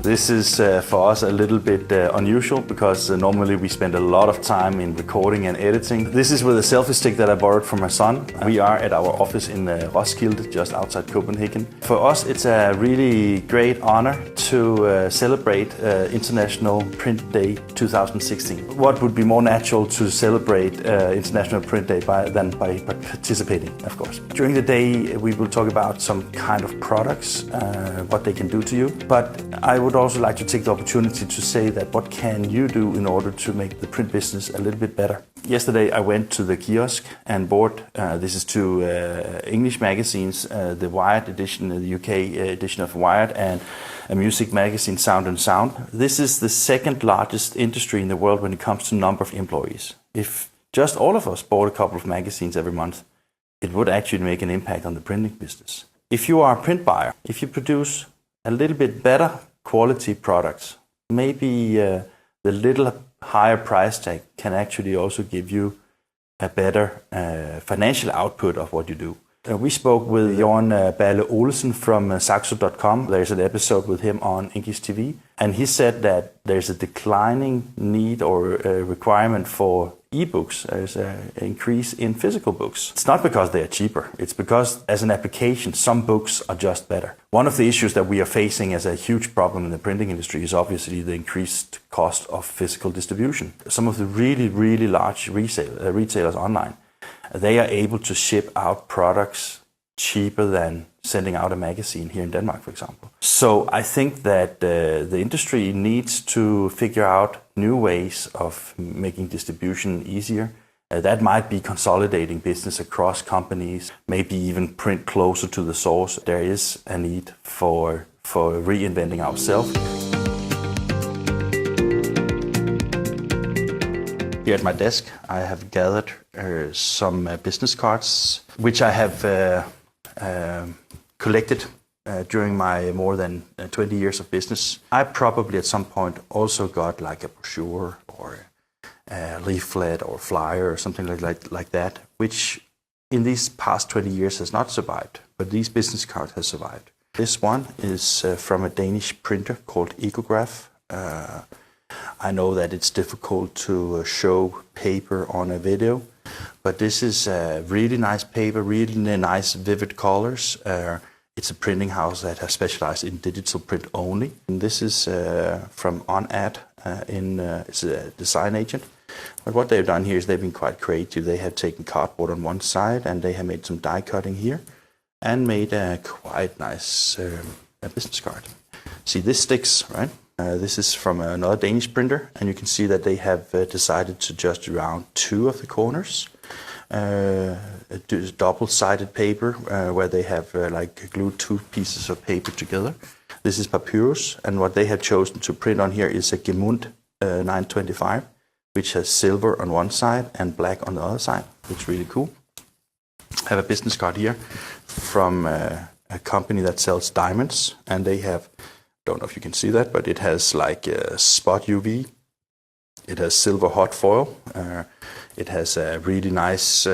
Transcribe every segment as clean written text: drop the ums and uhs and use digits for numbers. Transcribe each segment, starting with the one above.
This is for us a little bit unusual because normally we spend a lot of time in recording and editing. This is with a selfie stick that I borrowed from my son. We are at our office in Roskilde, just outside Copenhagen. For us it's a really great honor to celebrate International Print Day 2016. What would be more natural to celebrate International Print Day than by participating, of course. During the day we will talk about some kind of products, what they can do to you. But I would also like to take the opportunity to say that what can you do in order to make the print business a little bit better. Yesterday I went to the kiosk and bought, this is two English magazines, the Wired edition, the UK edition of Wired, and a music magazine, Sound and Sound. This is the second largest industry in the world when it comes to number of employees. If just all of us bought a couple of magazines every month, it would actually make an impact on the printing business. If you are a print buyer, if you produce a little bit better quality products, maybe the little higher price tag can actually also give you a better financial output of what you do. We spoke with Jørgen Balle Olesen from Saxo.com. There's an episode with him on INKISH TV, and he said that there's a declining need or requirement for e-books. There's an increase in physical books. It's not because they are cheaper. It's because as an application, some books are just better. One of the issues that we are facing as a huge problem in the printing industry is obviously the increased cost of physical distribution. Some of the really large retailers online, they are able to ship out products cheaper than sending out a magazine here in Denmark, for example. So I think that the industry needs to figure out new ways of making distribution easier. That might be consolidating business across companies, maybe even print closer to the source. There is a need for reinventing ourselves. Here at my desk, I have gathered some business cards, which I have collected during my more than 20 years of business. I probably at some point also got like a brochure or a leaflet or flyer or something like that, which in these past 20 years has not survived, but these business cards have survived. This one is from a Danish printer called Ecograph. I know that it's difficult to show paper on a video, but this is a really nice paper, really nice vivid colors. It's a printing house that has specialized in digital print only. And this is from OnAd, it's a design agent. But what they've done here is they've been quite creative. They have taken cardboard on one side and they have made some die cutting here and made a quite nice business card. See, this sticks, right? This is from another Danish printer, and you can see that they have decided to just round two of the corners. Double-sided paper where they have like glued two pieces of paper together. This is papyrus, and what they have chosen to print on here is a Gemund 925, which has silver on one side and black on the other side. Looks really cool. I have a business card here from a company that sells diamonds, and they have, don't know if you can see that, but it has like a spot UV. It has silver hot foil. It has a really nice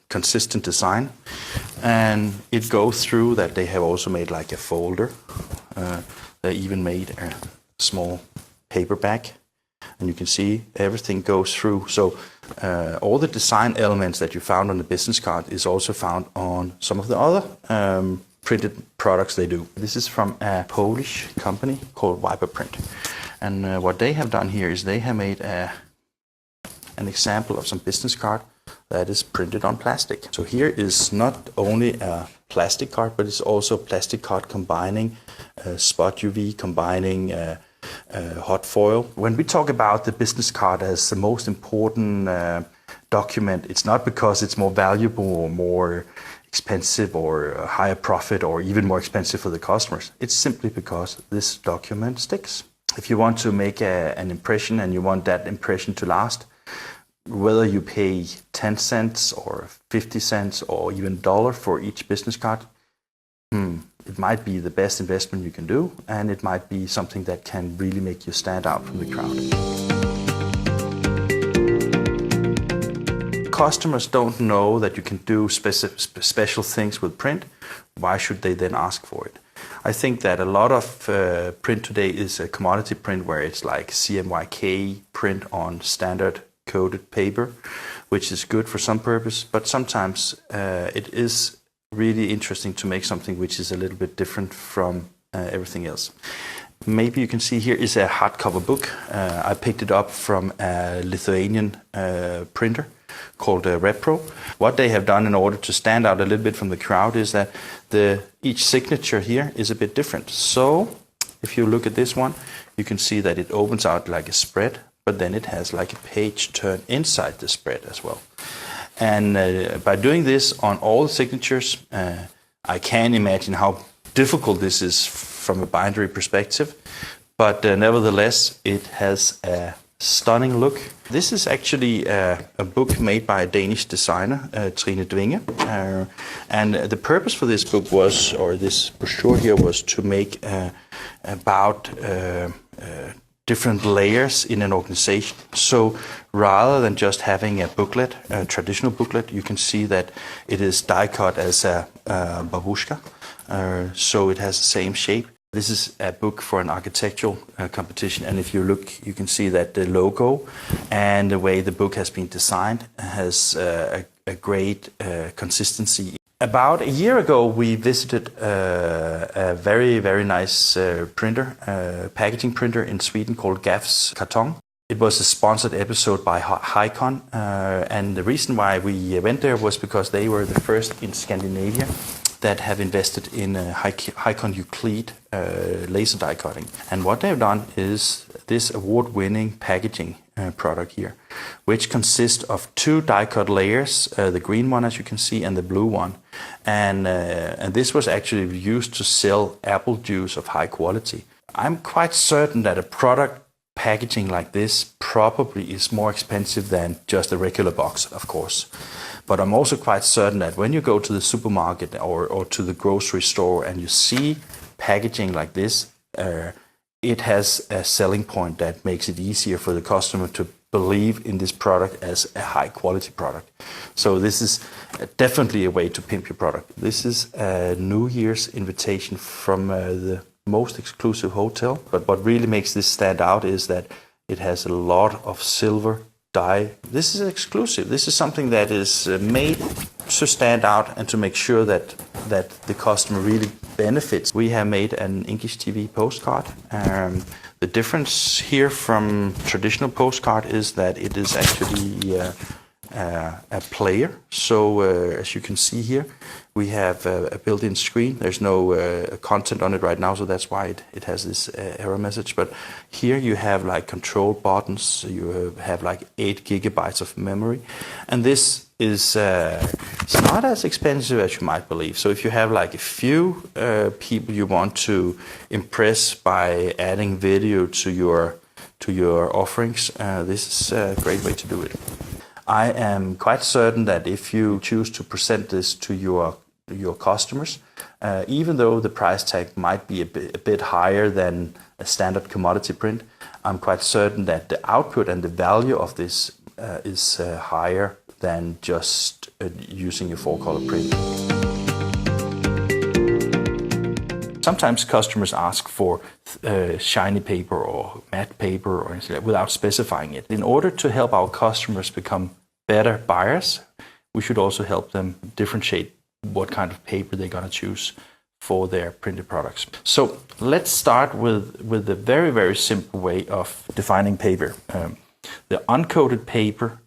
consistent design, and it goes through that they have also made like a folder. They even made a small paperback, and you can see everything goes through. So all the design elements that you found on the business card is also found on some of the other printed products they do. This is from a Polish company called Viper Print, and what they have done here is they have made an example of some business card that is printed on plastic. So here is not only a plastic card, but it's also a plastic card combining spot UV, combining hot foil. When we talk about the business card as the most important document, it's not because it's more valuable or more expensive or higher profit or even more expensive for the customers. It's simply because this document sticks. If you want to make an impression and you want that impression to last, whether you pay 10 cents or 50 cents or even $1 for each business card, it might be the best investment you can do, and it might be something that can really make you stand out from the crowd. Customers don't know that you can do special things with print. Why should they then ask for it? I think that a lot of print today is a commodity print where it's like CMYK print on standard coated paper, which is good for some purpose, but sometimes it is really interesting to make something which is a little bit different from everything else. Maybe you can see here is a hardcover book. I picked it up from a Lithuanian printer called Repro. What they have done in order to stand out a little bit from the crowd is that each signature here is a bit different. So if you look at this one, you can see that it opens out like a spread, but then it has like a page turn inside the spread as well. And by doing this on all signatures, I can imagine how difficult this is from a bindery perspective, but nevertheless it has a stunning look. This is actually a book made by a Danish designer, Trine Dvinge, and the purpose for this book was, or this brochure here, was to make about different layers in an organization. So rather than just having a booklet, a traditional booklet, you can see that it is die cut as a babushka, so it has the same shape. This is a book for an architectural competition, and if you look, you can see that the logo and the way the book has been designed has a great consistency. About a year ago, we visited a very, very nice printer, packaging printer in Sweden called GAFS Karton. It was a sponsored episode by Hicon, and the reason why we went there was because they were the first in Scandinavia that have invested in Hicon Euclid laser die cutting. And what they've done is this award-winning packaging product here, which consists of two die cut layers, the green one as you can see and the blue one. And this was actually used to sell apple juice of high quality. I'm quite certain that a product packaging like this probably is more expensive than just a regular box, of course. But I'm also quite certain that when you go to the supermarket or to the grocery store and you see packaging like this, it has a selling point that makes it easier for the customer to believe in this product as a high quality product. So this is definitely a way to pimp your product. This is a New Year's invitation from the most exclusive hotel. But what really makes this stand out is that it has a lot of silver die. This is exclusive. This is something that is made to stand out and to make sure that the customer really benefits. We have made an INKISH TV postcard. The difference here from traditional postcard is that it is actually a player. So as you can see here, we have a built-in screen. There's no content on it right now, so that's why it has this error message. But here you have like control buttons. You have like 8 gigabytes of memory, and this is it's not as expensive as you might believe. So if you have like a few people you want to impress by adding video to your offerings, this is a great way to do it. I am quite certain that if you choose to present this to your customers, even though the price tag might be a bit higher than a standard commodity print, I'm quite certain that the output and the value of this is higher than just using a 4-color print. Sometimes customers ask for shiny paper or matte paper or anything without specifying it. In order to help our customers become better buyers, we should also help them differentiate what kind of paper they're going to choose for their printed products. So let's start with the very, very simple way of defining paper. The uncoated paper,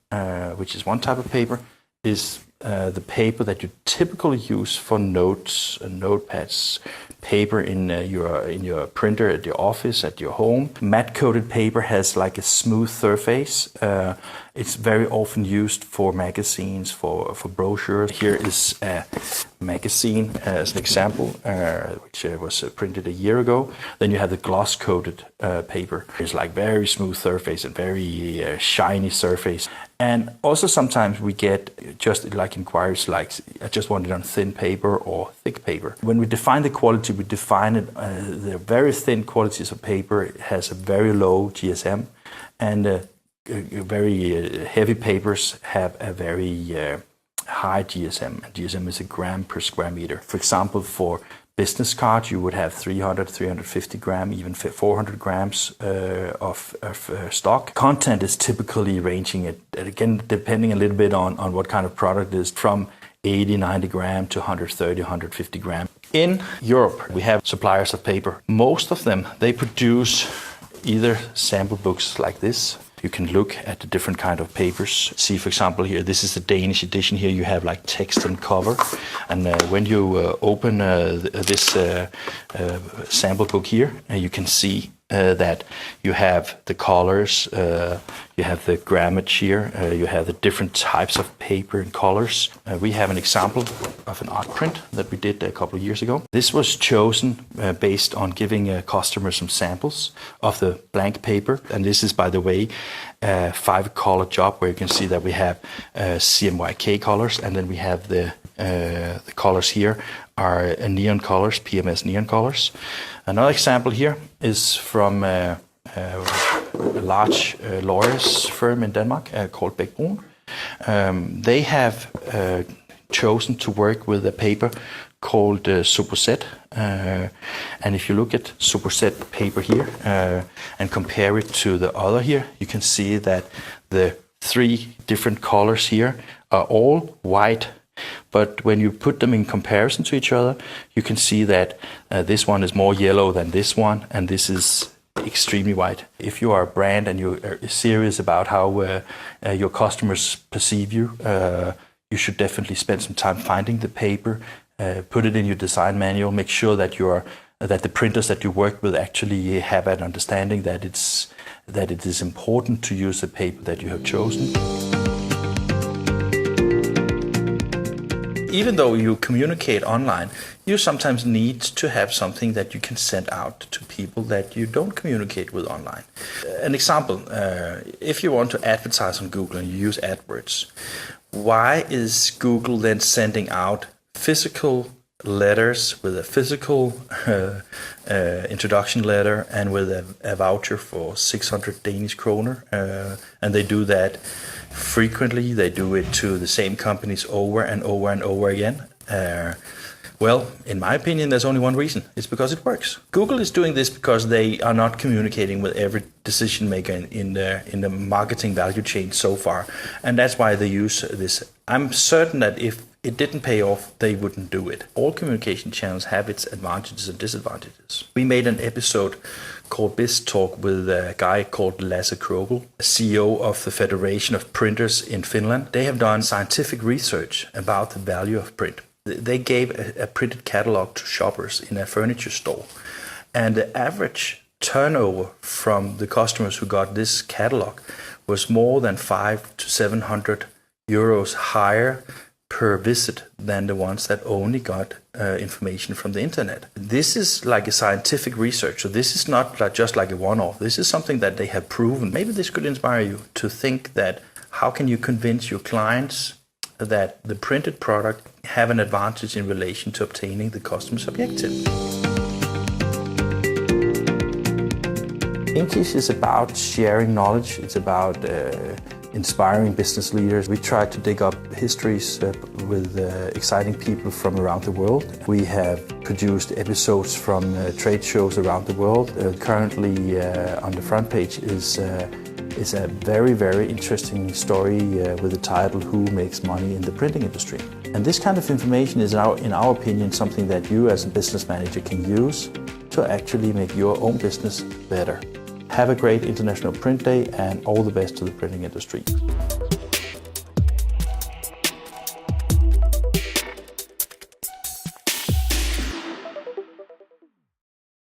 which is one type of paper, is the paper that you typically use for notes and notepads, paper in your printer at your office, at your home. Matte coated paper has like a smooth surface. It's very often used for magazines, for brochures. Here is a magazine as an example, which was printed a year ago. Then you have the gloss coated paper. It's like very smooth surface and very shiny surface. And also sometimes we get just like inquiries like, I just want it on thin paper or thick paper. When we define the quality, we define it, the very thin qualities of paper has a very low GSM, and very heavy papers have a very high GSM. GSM is a gram per square meter. For example, for business card, you would have 300, 350 gram, even 400 grams of stock. Content is typically ranging it, again, depending a little bit on what kind of product it is, from 80, 90 gram to 130, 150 gram. In Europe, we have suppliers of paper. Most of them, they produce either sample books like this. You can look at the different kind of papers. See, for example, here, this is the Danish edition. Here you have like text and cover. And when you open this sample book here, you can see that you have the colors, you have the grammage here, you have the different types of paper and colors. We have an example of an art print that we did a couple of years ago. This was chosen based on giving customers some samples of the blank paper. And this is, by the way, a 5-color job where you can see that we have CMYK colors, and then we have the colors here are neon colors, PMS neon colors. Another example here is from a large lawyers firm in Denmark called Bech-Bruun. They have chosen to work with a paper called Superset. And if you look at Superset paper here and compare it to the other here, you can see that the 3 different colors here are all white. But when you put them in comparison to each other, you can see that this one is more yellow than this one, and this is extremely white. If you are a brand and you're serious about how your customers perceive you, you should definitely spend some time finding the paper, put it in your design manual, make sure that that the printers that you work with actually have an understanding that it is important to use the paper that you have chosen. Even though you communicate online, you sometimes need to have something that you can send out to people that you don't communicate with online. An example, if you want to advertise on Google and you use AdWords, why is Google then sending out physical letters with a physical introduction letter and with a voucher for 600 Danish kroner? And they do that frequently. They do it to the same companies over and over and over again. Well, in my opinion, there's only one reason. It's because it works. Google is doing this because they are not communicating with every decision maker in the marketing value chain so far. And that's why they use this. I'm certain that if it didn't pay off, they wouldn't do it. All communication channels have its advantages and disadvantages. We made an episode called Biz Talk with a guy called Lasse Krogel, CEO of the Federation of Printers in Finland. They have done scientific research about the value of print. They gave a printed catalog to shoppers in a furniture store. And the average turnover from the customers who got this catalog was more than 500 to 700 euros higher per visit than the ones that only got information from the internet. This is like a scientific research, so this is not just like a one-off. This is something that they have proven. Maybe this could inspire you to think that how can you convince your clients that the printed product have an advantage in relation to obtaining the customer's objective. INKISH is about sharing knowledge. It's about inspiring business leaders. We try to dig up histories with exciting people from around the world. We have produced episodes from trade shows around the world. Currently on the front page is a very, very interesting story with the title "Who Makes Money in the Printing Industry?" And this kind of information is, in our opinion, something that you as a business manager can use to actually make your own business better. Have a great International Print Day and all the best to the printing industry.